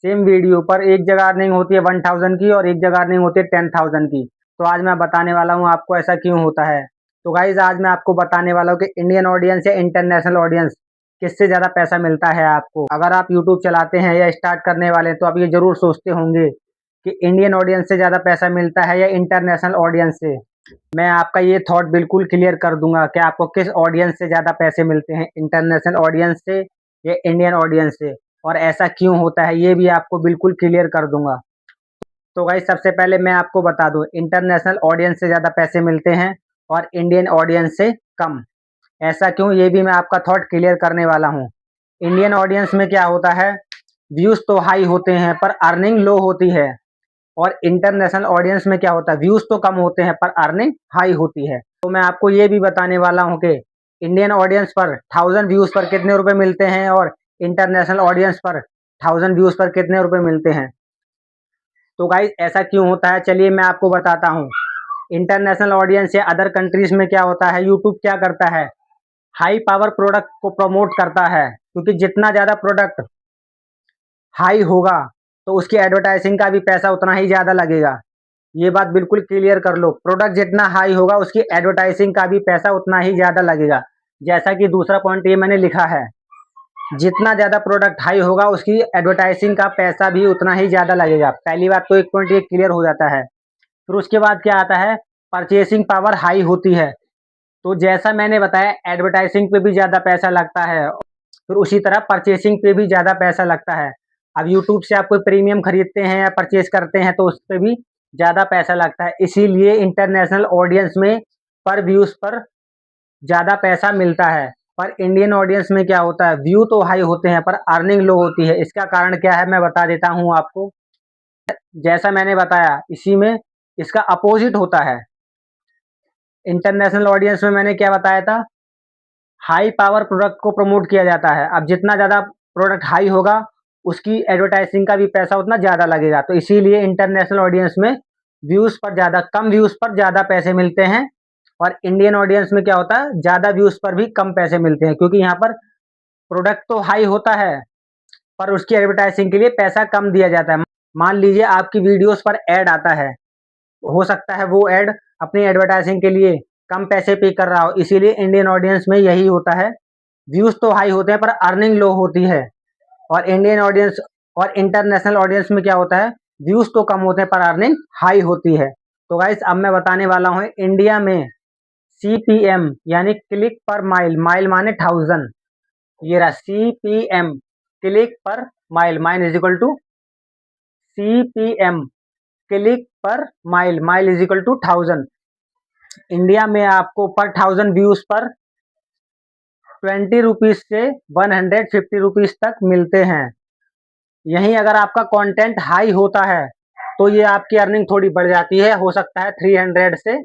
Same video पर एक जगह अर्निंग होती है 1000 की और एक जगह अर्निंग होती है 10,000 की। तो आज मैं बताने वाला हूँ आपको ऐसा क्यों होता है। तो गाइज आज मैं आपको बताने वाला हूँ कि इंडियन ऑडियंस या इंटरनेशनल ऑडियंस किससे ज़्यादा पैसा मिलता है आपको। अगर आप यूट्यूब चलाते हैं या स्टार्ट करने वाले हैं तो आप ये जरूर सोचते होंगे कि इंडियन ऑडियंस से ज़्यादा पैसा मिलता है या इंटरनेशनल ऑडियंस से। मैं आपका ये थॉट बिल्कुल क्लियर कर दूंगा कि आपको किस ऑडियंस से ज़्यादा पैसे मिलते हैं, इंटरनेशनल ऑडियंस से या इंडियन ऑडियंस से, और ऐसा क्यों होता है ये भी आपको बिल्कुल क्लियर कर दूंगा। तो गाइस सबसे पहले मैं आपको बता दूं, इंटरनेशनल ऑडियंस से ज़्यादा पैसे मिलते हैं और इंडियन ऑडियंस से कम। ऐसा क्यों ये भी मैं आपका थॉट क्लियर करने वाला हूँ। इंडियन ऑडियंस में क्या होता है, व्यूज़ तो हाई होते हैं पर अर्निंग लो होती है, और इंटरनेशनल ऑडियंस में क्या होता है, व्यूज तो कम होते हैं पर अर्निंग हाई होती है। तो मैं आपको ये भी बताने वाला हूँ कि इंडियन ऑडियंस पर 1000 व्यूज पर कितने रुपए मिलते हैं और इंटरनेशनल ऑडियंस पर 1000 व्यूज पर कितने रुपए मिलते हैं। तो गाइस ऐसा क्यों होता है, चलिए मैं आपको बताता हूँ। इंटरनेशनल ऑडियंस या अदर कंट्रीज में क्या होता है, यूट्यूब क्या करता है, हाई पावर प्रोडक्ट को प्रमोट करता है, क्योंकि जितना ज़्यादा प्रोडक्ट हाई होगा तो उसकी एडवर्टाइजिंग का भी पैसा उतना ही ज़्यादा लगेगा। ये बात बिल्कुल क्लियर कर लो, प्रोडक्ट जितना हाई होगा उसकी एडवर्टाइजिंग का भी पैसा उतना ही ज़्यादा लगेगा। जैसा कि दूसरा पॉइंट ये मैंने लिखा है, जितना ज़्यादा प्रोडक्ट हाई होगा उसकी एडवर्टाइजिंग का पैसा भी उतना ही ज़्यादा लगेगा। पहली बात तो एक पॉइंट ये क्लियर हो जाता है। फिर उसके बाद क्या आता है, परचेसिंग पावर हाई होती है, तो जैसा मैंने बताया एडवर्टाइजिंग पे भी ज़्यादा पैसा लगता है, फिर उसी तरह परचेसिंग पे भी ज़्यादा पैसा लगता है। अब यूट्यूब से आप कोई प्रीमियम खरीदते हैं या परचेज करते हैं तो उस पर भी ज़्यादा पैसा लगता है। इसीलिए इंटरनेशनल ऑडियंस में पर व्यूज़ पर ज़्यादा पैसा मिलता है, पर इंडियन ऑडियंस में क्या होता है, व्यू तो हाई होते हैं पर अर्निंग लो होती है। इसका कारण क्या है मैं बता देता हूँ आपको। जैसा मैंने बताया इसी में इसका अपोजिट होता है। इंटरनेशनल ऑडियंस में मैंने क्या बताया था, हाई पावर प्रोडक्ट को प्रमोट किया जाता है। अब जितना ज़्यादा प्रोडक्ट हाई होगा उसकी एडवर्टाइजिंग का भी पैसा उतना ज़्यादा लगेगा, तो इसीलिए इंटरनेशनल ऑडियंस में व्यूज़ पर ज़्यादा, कम व्यूज़ पर ज़्यादा पैसे मिलते हैं, और इंडियन ऑडियंस में क्या होता है, ज़्यादा व्यूज़ पर भी कम पैसे मिलते हैं, क्योंकि यहाँ पर प्रोडक्ट तो हाई होता है पर उसकी एडवर्टाइजिंग के लिए पैसा कम दिया जाता है। मान लीजिए आपकी वीडियोस पर ऐड आता है, हो सकता है वो ऐड अपनी एडवर्टाइजिंग के लिए कम पैसे पे कर रहा हो, इसीलिए इंडियन ऑडियंस में यही होता है, व्यूज तो हाई होते हैं पर अर्निंग लो होती है। और इंडियन ऑडियंस और इंटरनेशनल ऑडियंस में क्या होता है, व्यूज तो कम होते हैं पर अर्निंग हाई होती है। तो गाइस अब मैं बताने वाला हूँ, इंडिया में CPM यानी क्लिक पर माइल, माइल माने 1000, ये रहा CPM, click per mile, mile is equal to CPM, click per mile, mile is equal to 1000। India में आपको पर 1000 व्यूज पर 20 रुपीज से 150 रुपीज तक मिलते हैं। यहीं अगर आपका कंटेंट हाई होता है तो ये आपकी अर्निंग थोड़ी बढ़ जाती है, हो सकता है 300 से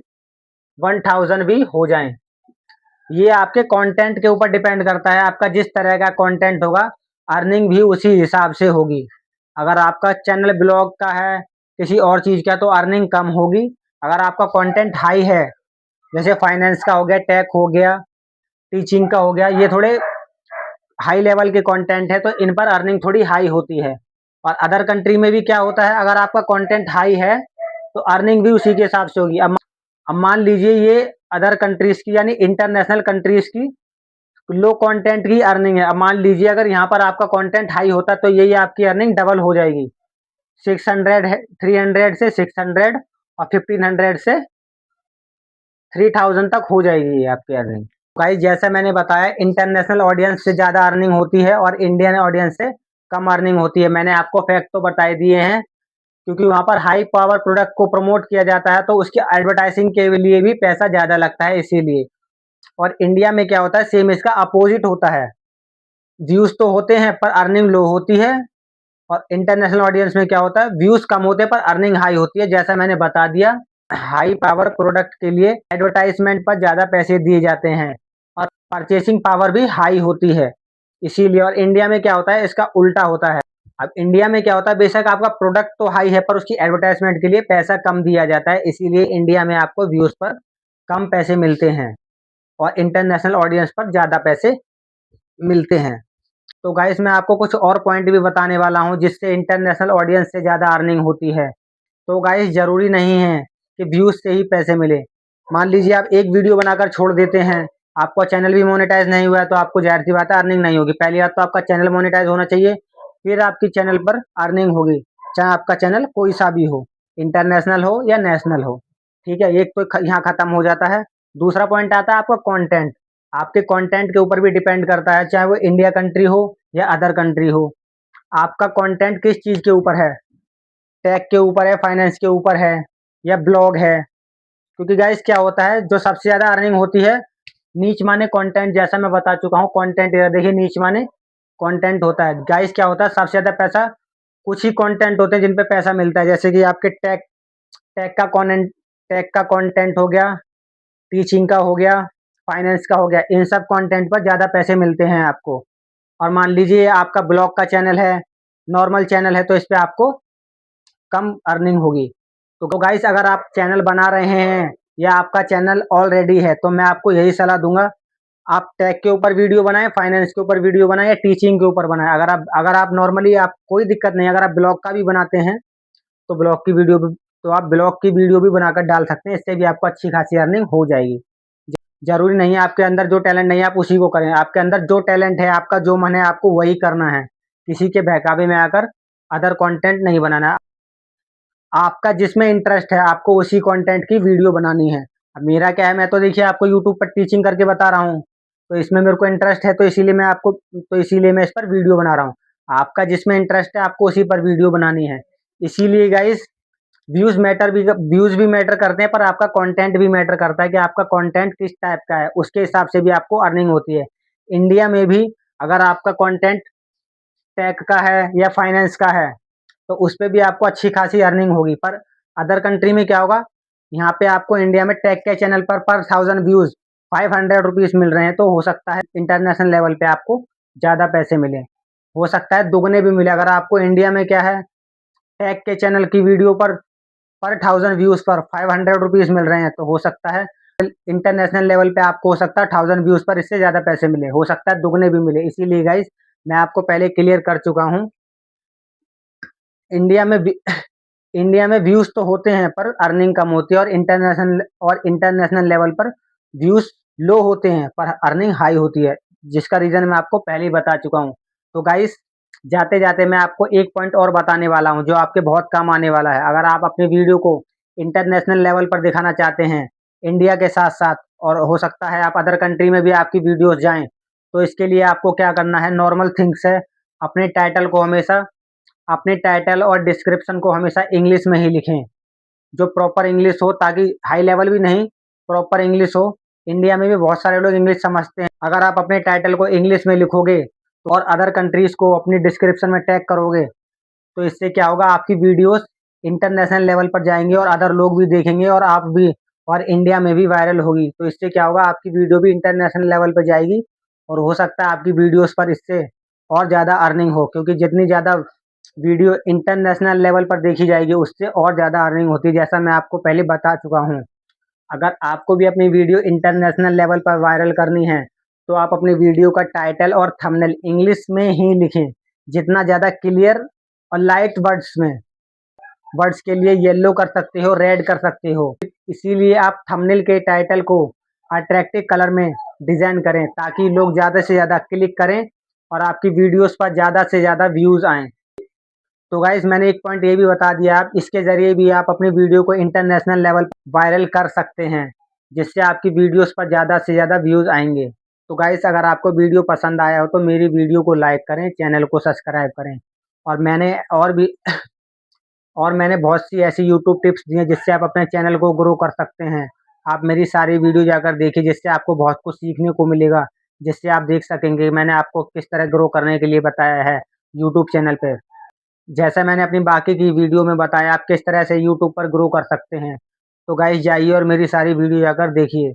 1000 भी हो जाए। ये आपके कंटेंट के ऊपर डिपेंड करता है, आपका जिस तरह का कंटेंट होगा अर्निंग भी उसी हिसाब से होगी। अगर आपका चैनल ब्लॉग का है, किसी और चीज़ का, तो अर्निंग कम होगी। अगर आपका कंटेंट हाई है, जैसे फाइनेंस का हो गया, टेक हो गया, टीचिंग का हो गया, ये थोड़े हाई लेवल के कंटेंट है तो इन पर अर्निंग थोड़ी हाई होती है। और अदर कंट्री में भी क्या होता है, अगर आपका कंटेंट हाई है तो अर्निंग भी उसी के हिसाब से होगी। अब मान लीजिए ये अदर कंट्रीज की यानी इंटरनेशनल कंट्रीज की लो कंटेंट की अर्निंग है। अब मान लीजिए अगर यहाँ पर आपका कंटेंट हाई होता तो यही आपकी अर्निंग डबल हो जाएगी, 600 है, 300 से 600 और 1500 से 3000 तक हो जाएगी ये आपकी अर्निंग। गाइस जैसा मैंने बताया इंटरनेशनल ऑडियंस से ज़्यादा अर्निंग होती है और इंडियन ऑडियंस से कम अर्निंग होती है। मैंने आपको फैक्ट तो बता दिए हैं, क्योंकि वहाँ पर हाई पावर प्रोडक्ट को प्रमोट किया जाता है तो उसकी एडवर्टाइजिंग के लिए भी पैसा ज़्यादा लगता है, इसीलिए। और इंडिया में क्या होता है, सेम इसका अपोजिट होता है, व्यूज़ तो होते हैं पर अर्निंग लो होती है। और इंटरनेशनल ऑडियंस में क्या होता है, व्यूज़ कम होते हैं पर अर्निंग हाई होती है। जैसा मैंने बता दिया, हाई पावर प्रोडक्ट के लिए एडवर्टाइजमेंट पर ज़्यादा पैसे दिए जाते हैं और परचेसिंग पावर भी हाई होती है, इसीलिए। और इंडिया में क्या होता है, इसका उल्टा होता है। अब इंडिया में क्या होता है, बेशक आपका प्रोडक्ट तो हाई है पर उसकी एडवर्टाइजमेंट के लिए पैसा कम दिया जाता है, इसीलिए इंडिया में आपको व्यूज़ पर कम पैसे मिलते हैं और इंटरनेशनल ऑडियंस पर ज़्यादा पैसे मिलते हैं। तो गाइस मैं आपको कुछ और पॉइंट भी बताने वाला हूँ जिससे इंटरनेशनल ऑडियंस से ज़्यादा अर्निंग होती है। तो गाइस ज़रूरी नहीं है कि व्यूज़ से ही पैसे मिले। मान लीजिए आप एक वीडियो बनाकर छोड़ देते हैं, आपका चैनल भी मोनेटाइज़ नहीं हुआ है तो आपको ज़ाहिर-सी बात है अर्निंग नहीं होगी। पहली बात तो आपका चैनल मोनेटाइज़ होना चाहिए, फिर आपकी चैनल पर अर्निंग होगी, चाहे आपका चैनल कोई-सा भी हो, इंटरनेशनल हो या नेशनल हो। ठीक है? एक तो ख यहाँ खत्म हो जाता है। दूसरा पॉइंट आता है आपका कंटेंट। आपके कंटेंट के ऊपर भी डिपेंड करता है, चाहे वो इंडिया कंट्री हो या अदर कंट्री हो। आपका कंटेंट किस चीज़ के ऊपर है? टेक के ऊपर है, फाइनेंस के ऊपर है या ब्लॉग है? क्योंकि गाइस क्या होता है, जो सबसे ज़्यादा अर्निंग होती है नीच माने कंटेंट, जैसा मैं बता चुका हूँ कंटेंट। इधर देखिए नीच माने कंटेंट होता है। गाइस क्या होता है, सबसे ज़्यादा पैसा कुछ ही कंटेंट होते हैं जिन पे पैसा मिलता है, जैसे कि आपके टेक टेक का कंटेंट हो गया, टीचिंग का हो गया, फाइनेंस का हो गया। इन सब कंटेंट पर ज़्यादा पैसे मिलते हैं आपको। और मान लीजिए आपका ब्लॉग का चैनल है, नॉर्मल चैनल है, तो इस पे आपको कम अर्निंग होगी। तो गाइस अगर आप चैनल बना रहे हैं या आपका चैनल ऑलरेडी है, तो मैं आपको यही सलाह दूंगा, आप टेक के ऊपर वीडियो बनाएं, फाइनेंस के ऊपर वीडियो बनाएं या टीचिंग के ऊपर बनाएं। अगर आप नॉर्मली, आप कोई दिक्कत नहीं, अगर आप ब्लॉग का भी बनाते हैं तो ब्लॉग की वीडियो भी बनाकर डाल सकते हैं। इससे भी आपको अच्छी खासी अर्निंग हो जाएगी। जरूरी नहीं है आपके अंदर जो टैलेंट नहीं है आप उसी को करें। आपके अंदर जो टैलेंट है, आपका जो मन है, आपको वही करना है। किसी के बहकावे में आकर अदर कंटेंट नहीं बनाना है। आपका जिसमें इंटरेस्ट है आपको उसी कंटेंट की वीडियो बनानी है। अब मेरा क्या है, मैं तो देखिए आपको यूट्यूब पर टीचिंग करके बता रहा हूँ, तो इसमें मेरे को इंटरेस्ट है, तो इसीलिए मैं इस पर वीडियो बना रहा हूँ। आपका जिसमें इंटरेस्ट है आपको उसी पर वीडियो बनानी है। इसीलिए गाइस व्यूज भी मैटर करते हैं, पर आपका कंटेंट भी मैटर करता है कि आपका कंटेंट किस टाइप का है, उसके हिसाब से भी आपको अर्निंग होती है। इंडिया में भी अगर आपका कंटेंट टेक का है या फाइनेंस का है तो उस पे भी आपको अच्छी खासी अर्निंग होगी। पर अदर कंट्री में क्या होगा, यहाँ पे आपको इंडिया में टेक के चैनल पर 1000 व्यूज 500 रुपीज मिल रहे हैं, तो हो सकता है इंटरनेशनल लेवल पे आपको ज़्यादा पैसे मिले, हो सकता है दुगने भी मिले। अगर आपको इंडिया में क्या है, टेक के चैनल की वीडियो पर 1000 व्यूज पर 500 रुपीज मिल रहे हैं, तो हो सकता है इंटरनेशनल लेवल पे आपको हो सकता है 1000 व्यूज पर इससे ज़्यादा पैसे मिले, हो सकता है दुगने भी मिले। इसीलिए गाइस मैं आपको पहले क्लियर कर चुका हूँ, इंडिया में भी इंडिया में व्यूज तो होते हैं पर अर्निंग कम होती है, और इंटरनेशनल लेवल पर व्यूज लो होते हैं पर अर्निंग हाई होती है, जिसका रीजन मैं आपको पहले ही बता चुका हूँ। तो गाइस जाते जाते मैं आपको एक पॉइंट और बताने वाला हूँ जो आपके बहुत काम आने वाला है। अगर आप अपनी वीडियो को इंटरनेशनल लेवल पर दिखाना चाहते हैं इंडिया के साथ साथ, और हो सकता है आप अदर कंट्री में भी आपकी वीडियोस जाएं, तो इसके लिए आपको क्या करना है, नॉर्मल थिंग्स है, अपने टाइटल को हमेशा अपने टाइटल और डिस्क्रिप्शन को हमेशा इंग्लिश में ही लिखें, जो प्रॉपर इंग्लिश हो, ताकि हाई लेवल भी नहीं, प्रॉपर इंग्लिश हो। इंडिया में भी बहुत सारे लोग इंग्लिश समझते हैं। अगर आप अपने टाइटल को इंग्लिश में लिखोगे तो और अदर कंट्रीज को अपनी डिस्क्रिप्शन में टैग करोगे, तो इससे क्या होगा, आपकी वीडियोस इंटरनेशनल लेवल पर जाएंगी और अदर लोग भी देखेंगे और आप भी, और इंडिया में भी वायरल होगी। तो इससे क्या होगा, आपकी वीडियो भी इंटरनेशनल लेवल पर जाएगी और हो सकता है आपकी वीडियोस पर इससे और ज़्यादा अर्निंग हो, क्योंकि जितनी ज़्यादा वीडियो इंटरनेशनल लेवल पर देखी जाएगी उससे और ज़्यादा अर्निंग होती है, जैसा मैं आपको पहले बता चुका हूँ। अगर आपको भी अपनी वीडियो इंटरनेशनल लेवल पर वायरल करनी है तो आप अपनी वीडियो का टाइटल और थंबनेल इंग्लिश में ही लिखें, जितना ज़्यादा क्लियर और लाइट वर्ड्स में। वर्ड्स के लिए येलो कर सकते हो, रेड कर सकते हो। इसीलिए आप थंबनेल के टाइटल को अट्रैक्टिव कलर में डिज़ाइन करें ताकि लोग ज़्यादा से ज़्यादा क्लिक करें और आपकी वीडियोस पर ज़्यादा से ज़्यादा व्यूज़ आएँ। तो गाइस मैंने एक पॉइंट ये भी बता दिया, आप इसके ज़रिए भी आप अपनी वीडियो को इंटरनेशनल लेवल वायरल कर सकते हैं, जिससे आपकी वीडियोस पर ज़्यादा से ज़्यादा व्यूज़ आएँगे। तो गाइस अगर आपको वीडियो पसंद आया हो तो मेरी वीडियो को लाइक करें, चैनल को सब्सक्राइब करें। और मैंने और भी और मैंने बहुत सी ऐसी यूट्यूब टिप्स दी हैं जिससे आप अपने चैनल को ग्रो कर सकते हैं। आप मेरी सारी वीडियो जाकर देखिए, जिससे आपको बहुत कुछ सीखने को मिलेगा, जिससे आप देख सकेंगे मैंने आपको किस तरह ग्रो करने के लिए बताया है यूट्यूब चैनल पे। जैसा मैंने अपनी बाकी की वीडियो में बताया आप किस तरह से यूट्यूब पर ग्रो कर सकते हैं। तो गाइस जाइए और मेरी सारी वीडियो जाकर देखिए।